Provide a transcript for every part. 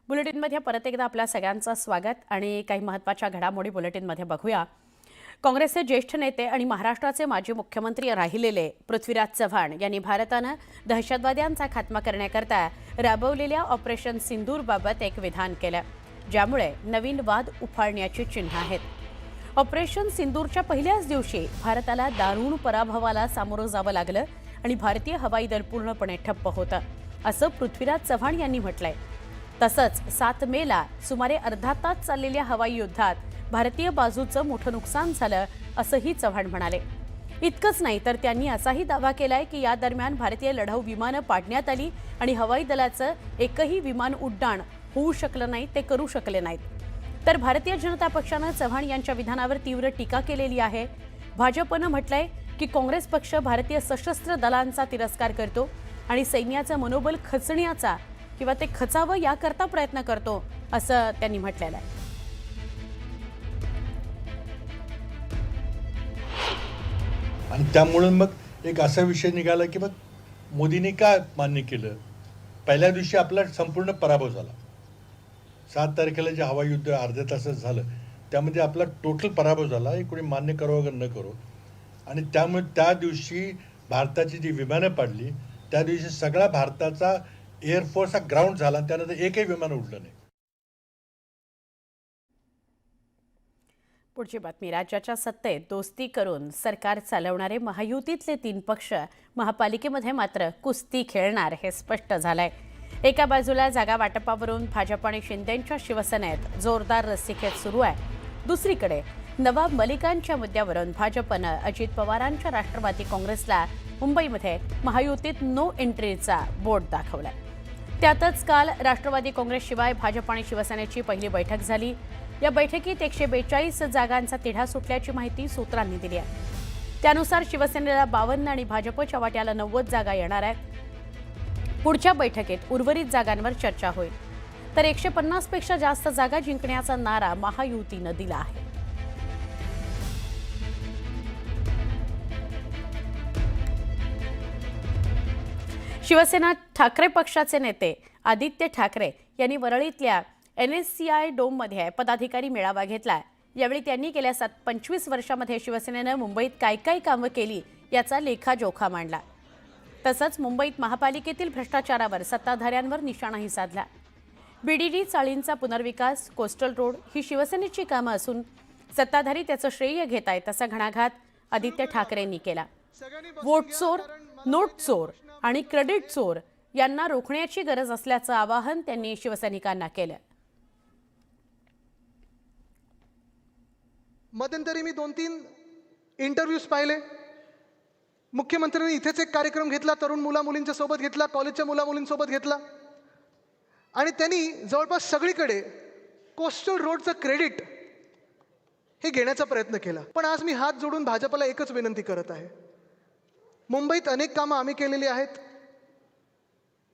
बुलेटिनमध्ये परत एकदा आपल्या सगळ्यांचं स्वागत आणि काही महत्त्वाच्या घडामोडी बुलेटिनमध्ये बघूया। काँग्रेसचे ज्येष्ठ नेते आणि महाराष्ट्राचे माजी मुख्यमंत्री राहिलेले पृथ्वीराज चव्हाण यांनी भारताने दहशतवाद्यांचा खात्मा करण्याकरता राबवलेल्या ऑपरेशन सिंदूरबाबत एक विधान केलं, ज्यामुळे नवीन वाद उफाळण्याची चिन्ह आहेत। ऑपरेशन सिंदूरच्या पहिल्याच दिवशी भारताला दारुण पराभवाला सामोरं जावं लागलं आणि भारतीय हवाई दल पूर्णपणे ठप्प होतं, असं पृथ्वीराज चव्हाण यांनी म्हटलंय। तसंच 7 मेला सुमारे अर्धा तास चाललेल्या हवाई युद्धात भारतीय बाजूचं मोठं नुकसान झालं, असंही चव्हाण म्हणाले। इतकंच नाही तर त्यांनी असाही दावा केलाय की या दरम्यान भारतीय लढाऊ विमानं पाडण्यात आली आणि हवाई दलाचं एकही विमान उड्डाण होऊ शकलं नाही, ते करू शकले नाहीत। तर भारतीय जनता पक्षानं चव्हाण यांच्या विधानावर तीव्र टीका केलेली आहे। भाजपनं म्हटलंय की काँग्रेस पक्ष भारतीय सशस्त्र दलांचा तिरस्कार करतो आणि सैन्याचं मनोबल खचण्याचा किंवा ते खचावं याकरता प्रयत्न करतो, असं त्यांनी म्हटलेलं आहे। आणि त्यामुळे मग एक असा विषय निघाला की मग मोदींनी का मान्य केलं। पहिल्या दिवशी आपला संपूर्ण पराभव झाला। 7 तारखेला जे हवाई युद्ध अर्ध्या तासात झालं त्यामध्ये आपला टोटल पराभव झाला, हे कोणी मान्य करो का न करो। आणि त्यामुळे त्या दिवशी भारताची जी विमानं पाडली त्या दिवशी सगळा भारताचा एअरफोर्स हा ग्राउंड झाला, त्यानंतर एकही विमान उडलं नाही। पुढची बातमी। राज्याच्या सत्तेत दोस्ती करून सरकार चालवणारे महायुतीतले 3 पक्ष महापालिकेमध्ये मात्र कुस्ती खेळणार हे स्पष्ट झालंय। एका बाजूला जागा वाटपावरून भाजप आणि शिंदेंच्या शिवसेनेत जोरदार रस्सीखेच सुरू आहे, दुसरीकडे नवाब मलिकांच्या मुद्द्यावरून भाजपनं अजित पवारांच्या राष्ट्रवादी काँग्रेसला मुंबईमध्ये महायुतीत नो एंट्रीचा बोर्ड दाखवलाय। त्यातच काल राष्ट्रवादी काँग्रेसशिवाय भाजप आणि शिवसेनेची पहिली बैठक झाली। या बैठकीत 142 जागांचा तिढा सुटल्याची माहिती सूत्रांनी दिली आहे। त्यानुसार शिवसेनेला 52 आणि भाजपच्या वाट्याला 90 जागा येणार आहेत। पुढच्या बैठकीत उर्वरित जागांवर चर्चा होईल। तर 150 पेक्षा जास्त जागा जिंकण्याचा नारा महायुतीनं दिला आहे। शिवसेना ठाकरे पक्षाचे नेते आदित्य ठाकरे यांनी वरळीतल्या NSCI डोममध्ये पदाधिकारी मेळावा घेतला। यावेळी त्यांनी गेल्या 25 वर्षांमध्ये शिवसेनेनं मुंबईत काय काय कामं केली याचा लेखाजोखा मांडला। तसंच मुंबईत महापालिकेतील भ्रष्टाचारावर सत्ताधाऱ्यांवर निशाणाही साधला। BDD चाळींचा पुनर्विकास, कोस्टल रोड ही शिवसेनेची कामं असून सत्ताधारी त्याचं श्रेय घेत आहेत, असा घणाघात आदित्य ठाकरेंनी केला। वोट चोर, नोट चोर आणि क्रेडिट चोर यांना रोखण्याची गरज असल्याचं आवाहन त्यांनी शिवसैनिकांना केलं। मध्यंतरी मी 2-3 इंटरव्ह्यूज पाहिले। मुख्यमंत्र्यांनी इथेच एक कार्यक्रम घेतला, तरुण मुला-मुलींच्या सोबत घेतला, कॉलेजच्या मुला-मुलींसोबत घेतला आणि त्यांनी जवळपास सगळीकडे कोस्टल रोडचं क्रेडिट हे घेण्याचा प्रयत्न केला। पण आज मी हात जोडून भाजपला एकच विनंती करत आहे, मुंबईत अनेक कामं आम्ही केलेली आहेत,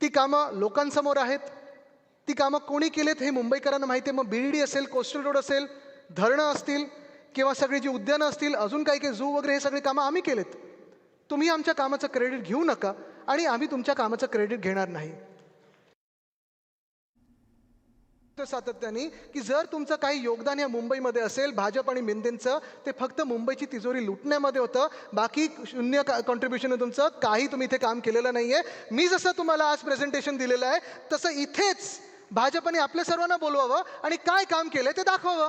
ती कामं लोकांसमोर आहेत, ती कामं कोणी केलेत हे मुंबईकरांना माहिती आहे। मग BDD असेल, कोस्टल रोड असेल, धरणं असतील किंवा सगळी जी उद्यानं असतील, अजून काही काही झू वगैरे, हे सगळे कामं आम्ही केलेत। तुम्ही आमच्या कामाचं क्रेडिट घेऊ नका आणि आम्ही तुमच्या कामाचं क्रेडिट घेणार नाही। सातत्याने की जर तुमचं काही योगदान या मुंबईमध्ये असेल भाजप आणि मिंदेंचं, ते फक्त मुंबईची तिजोरी लुटण्यामध्ये होतं, बाकी शून्य कॉन्ट्रीब्युशन आहे तुमचं, काही तुम्ही इथे काम केलेलं नाहीये। मी जसं तुम्हाला आज प्रेझेंटेशन दिलेलं आहे तसं इथेच भाजपने आपल्या सर्वांना बोलवावं आणि काय काम केलंय ते दाखवावं।